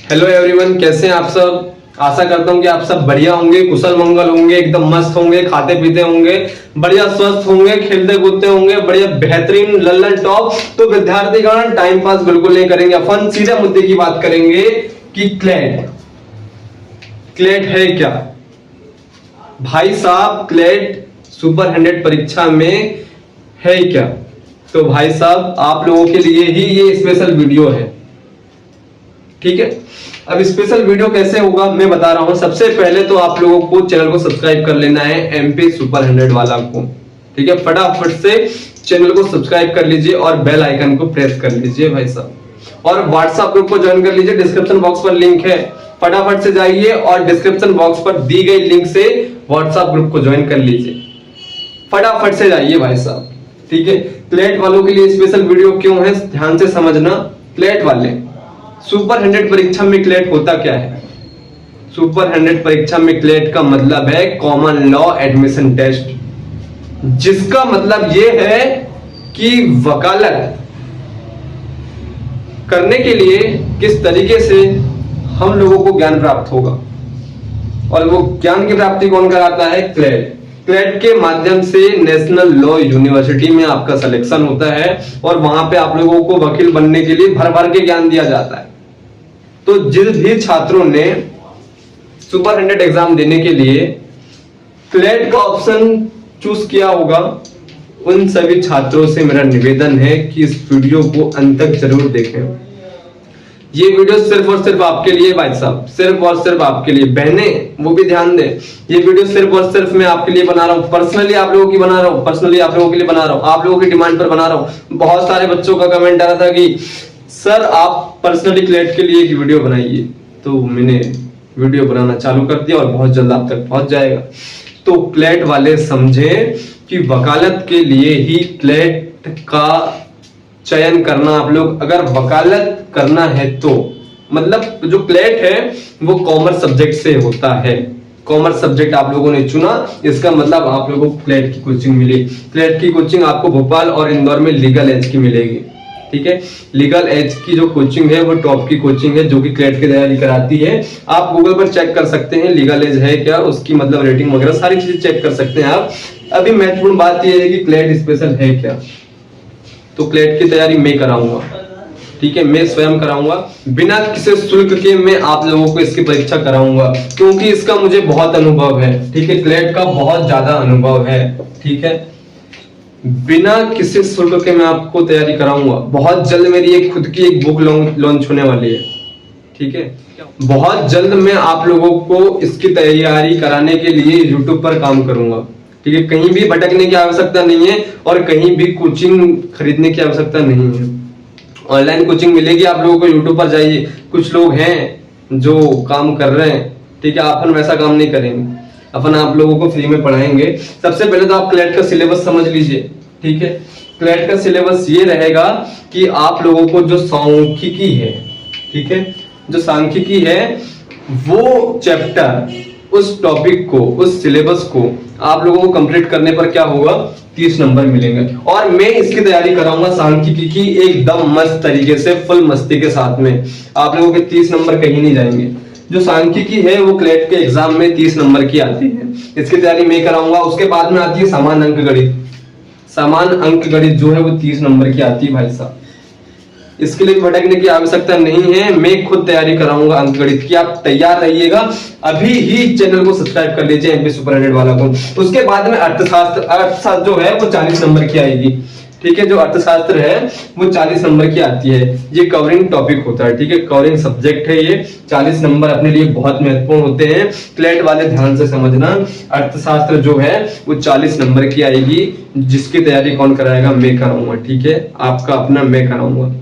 Hello everyone, कैसे हैं आप सब। आशा करता हूं कि आप सब बढ़िया होंगे, कुशल मंगल होंगे, एकदम मस्त होंगे, खाते पीते होंगे, बढ़िया स्वस्थ होंगे, खेलते कूदते होंगे, बढ़िया बेहतरीन लल्लन टॉप। तो विद्यार्थीगण टाइम पास बिल्कुल नहीं करेंगे, अपन सीधा मुद्दे की बात करेंगे कि क्लेट क्लेट है क्या। भाई साहब, क्लेट सुपर 100 परीक्षा में है क्या। तो भाई साहब, आप लोगों के लिए ही ये स्पेशल वीडियो है, ठीक है। अब स्पेशल वीडियो कैसे होगा मैं बता रहा हूं। सबसे पहले तो आप लोगों को चैनल को सब्सक्राइब कर लेना है, एमपी सुपर 100 वाला को, ठीक है। फटाफट से चैनल को सब्सक्राइब कर लीजिए और बेल आइकन को प्रेस कर लीजिए भाई साहब। और व्हाट्सएप ग्रुप को ज्वाइन कर लीजिए, डिस्क्रिप्शन बॉक्स पर लिंक है, फटाफट से जाइए और डिस्क्रिप्शन बॉक्स पर दी गई लिंक से व्हाट्सएप ग्रुप को ज्वाइन कर लीजिए। फटाफट से जाइए भाई साहब, ठीक है। क्लेट वालों के लिए स्पेशल वीडियो क्यों है, ध्यान से समझना। क्लेट वाले सुपर 100 परीक्षा में क्लेट होता क्या है। सुपर 100 परीक्षा में क्लेट का मतलब है कॉमन लॉ एडमिशन टेस्ट, जिसका मतलब यह है कि वकालत करने के लिए किस तरीके से हम लोगों को ज्ञान प्राप्त होगा, और वो ज्ञान की प्राप्ति कौन कराता है, क्लेट। क्लेट के माध्यम से नेशनल लॉ यूनिवर्सिटी में आपका सिलेक्शन होता है और वहां पे आप लोगों को वकील बनने के लिए भर भर के ज्ञान दिया जाता है। तो जिन भी छात्रों ने सुपर 100 एग्जाम देने के लिए क्लेट का ऑप्शन चूज किया होगा, उन सभी छात्रों से मेरा निवेदन है कि इस वीडियो को अंत तक जरूर देखें। ये वीडियो सिर्फ और सिर्फ आपके लिए भाई साहब, सिर्फ और सिर्फ आपके लिए। बहनें वो भी ध्यान दें, ये वीडियो सिर्फ और सिर्फ मैं आपके लिए बना रहा हूँ, पर्सनली आप लोगों की बना रहा हूँ, पर्सनली आप लोगों के लिए बना रहा हूँ, आप लोगों की डिमांड पर बना रहा हूँ। बहुत सारे बच्चों का कमेंट आ रहा था कि सर आप पर्सनली क्लेट के लिए एक वीडियो बनाइए, तो मैंने वीडियो बनाना चालू कर दिया और बहुत जल्द आप तक पहुंच जाएगा। तो क्लेट वाले समझें कि वकालत के लिए ही क्लेट का चयन करना। आप लोग अगर वकालत करना है तो मतलब जो क्लेट है वो कॉमर्स सब्जेक्ट से होता है। कॉमर्स सब्जेक्ट आप लोगों ने चुना, इसका मतलब आप लोगों को क्लेट की कोचिंग मिली। क्लेट की कोचिंग आपको भोपाल और इंदौर में लीगल एज की मिलेगी, ठीक है। लीगल एज की जो कोचिंग है वो टॉप की कोचिंग है, जो कि क्लेट की तैयारी कराती है। आप गूगल पर चेक कर सकते हैं लीगल एज है क्या, उसकी मतलब रेटिंग वगैरह सारी चीजें चेक कर सकते हैं आप। अभी महत्वपूर्ण बात यह है कि क्लेट स्पेशल है क्या। तो क्लेट की तैयारी मैं कराऊंगा, ठीक है, मैं स्वयं कराऊंगा, बिना किसी शुल्क के मैं आप लोगों को इसकी परीक्षा कराऊंगा, क्योंकि इसका मुझे बहुत अनुभव है, ठीक है। क्लेट का बहुत ज्यादा अनुभव है, ठीक है। बिना किसी शुल्क के मैं आपको तैयारी कराऊंगा। बहुत जल्द मेरी एक खुद की एक बुक लॉन्च होने वाली है, ठीक है। बहुत जल्द मैं आप लोगों को इसकी तैयारी कराने के लिए यूट्यूब पर काम करूंगा, ठीक है। कहीं भी भटकने की आवश्यकता नहीं है और कहीं भी कोचिंग खरीदने की आवश्यकता नहीं है। ऑनलाइन कोचिंग मिलेगी आप लोगों को, यूट्यूब पर जाइए। कुछ लोग हैं जो काम कर रहे हैं, ठीक है। अपन वैसा काम नहीं करेंगे, अपन आप लोगों को फ्री में पढ़ाएंगे। सबसे पहले तो आप क्लेट का सिलेबस समझ लीजिए, ठीक है। क्लेट का सिलेबस ये रहेगा कि आप लोगों को जो सांख्यिकी है, ठीक है, जो सांख्यिकी है वो चैप्टर, उस टॉपिक को, उस सिलेबस को आप लोगों को कंप्लीट करने पर क्या होगा, 30 नंबर मिलेंगे। और मैं इसकी तैयारी कराऊंगा सांख्यिकी की एकदम मस्त तरीके से, फुल मस्ती के साथ में। आप लोगों के 30 नंबर कहीं नहीं जाएंगे। जो सांख्यिकी है वो क्लेट के एग्जाम में 30 नंबर की आती है, इसकी तैयारी मैं कराऊंगा। उसके बाद में आती है समान अंक गणित। समान अंक गणित जो है वो 30 नंबर की आती है भाई साहब। इसके लिए भटकने की आवश्यकता नहीं है, मैं खुद तैयारी कराऊंगा अंक गणित की। आप तैयार रहिएगा, अभी ही चैनल को सब्सक्राइब कर लीजिए एमपी सुपर 100 वाला को। उसके बाद में अर्थशास्त्र जो है वो 40 नंबर की आएगी, ठीक है। जो अर्थशास्त्र है वो 40 नंबर की आती है। ये कवरिंग टॉपिक होता है, ठीक है, कवरिंग सब्जेक्ट है ये। 40 नंबर अपने लिए बहुत महत्वपूर्ण होते हैं। क्लेट वाले ध्यान से समझना, अर्थशास्त्र जो है वो 40 नंबर की आएगी, जिसकी तैयारी कौन कराएगा, मैं कराऊंगा, ठीक है। आपका अपना मैं कराऊंगा।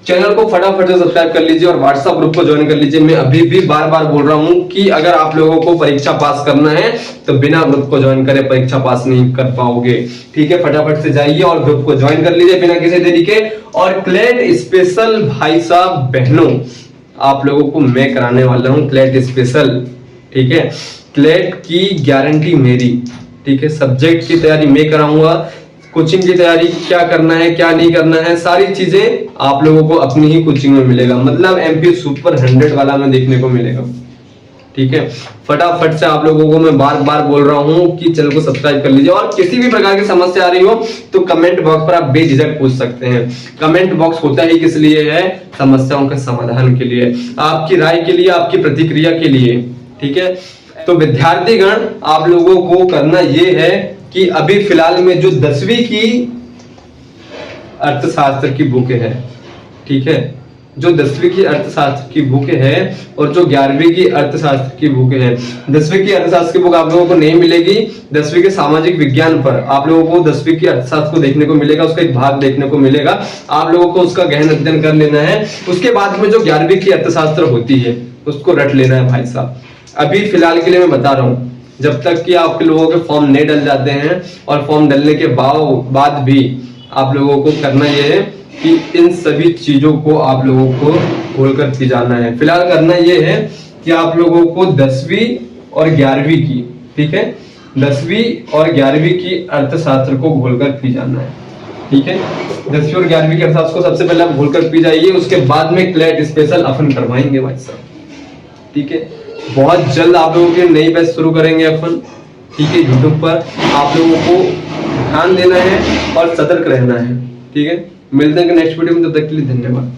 चैनल को फटाफट से सब्सक्राइब कर लीजिए और व्हाट्सएप ग्रुप को ज्वाइन कर लीजिए। मैं अभी भी बार बार बोल रहा हूं कि अगर आप लोगों को परीक्षा पास करना है तो बिना ग्रुप को ज्वाइन करे परीक्षा पास नहीं कर पाओगे, ठीक है। फटाफट से जाइए और ग्रुप को ज्वाइन कर लीजिए बिना किसी देरी के। और क्लेट स्पेशल भाई साहब बहनों, आप लोगों को मैं कराने वाला हूं क्लेट स्पेशल, ठीक है। क्लेट की गारंटी मेरी, ठीक है। सब्जेक्ट की तैयारी मैं कराऊंगा, कोचिंग की तैयारी क्या करना है क्या नहीं करना है, सारी चीजें आप लोगों को अपनी ही कोचिंग में मिलेगा। मतलब एमपी सुपर 100 वाला में देखने को मिलेगा। ठीक है, फटाफट से आप लोगों को मैं बार बार बोल रहा हूं कि चैनल को सब्सक्राइब कर लीजिए, और किसी भी प्रकार की समस्या आ रही हो तो कमेंट बॉक्स पर आप बेझिझक पूछ सकते हैं। कमेंट बॉक्स होता ही किस लिए है? समस्याओं के समाधान के लिए, आपकी राय के लिए, आपकी प्रतिक्रिया के लिए। ठीक है, तो विद्यार्थीगण आप लोगों को करना यह है कि अभी फिलहाल में जो 10वीं की अर्थशास्त्र की बुक है, ठीक है, जो 10वीं की अर्थशास्त्र की बुक है और जो 11वीं की अर्थशास्त्र की बुक है, 10वीं की अर्थशास्त्र की बुक आप लोगों को नहीं मिलेगी। 10वीं के सामाजिक विज्ञान पर आप लोगों को 10वीं की अर्थशास्त्र को देखने को मिलेगा, उसका एक भाग देखने को मिलेगा, आप लोगों को उसका गहन अध्ययन कर लेना है। उसके बाद में जो 11वीं की अर्थशास्त्र होती है उसको रट लेना है भाई साहब। अभी फिलहाल के लिए मैं बता रहा हूँ, जब तक कि आप लोगों के फॉर्म नहीं डल जाते हैं, और फॉर्म डलने के बाद भी आप लोगों को करना यह है कि इन सभी चीजों को आप लोगों को खोलकर पी जाना है। फिलहाल करना यह है कि आप लोगों को 10वीं और 11वीं की, ठीक है, 10वीं और 11वीं की अर्थशास्त्र को घोलकर पी जाना है। ठीक है, 10वीं और 11वीं के अर्थशास्त्र को सबसे पहले आप घोलकर पी जाइए, उसके बाद में क्लैट स्पेशल अपन करवाएंगे भाई साहब। ठीक है, बहुत जल्द आप लोगों के नई बैच शुरू करेंगे अपन। ठीक है, यूट्यूब पर आप लोगों को ध्यान देना है और सतर्क रहना है। ठीक है, मिलते हैं नेक्स्ट वीडियो में, तब तक के लिए धन्यवाद।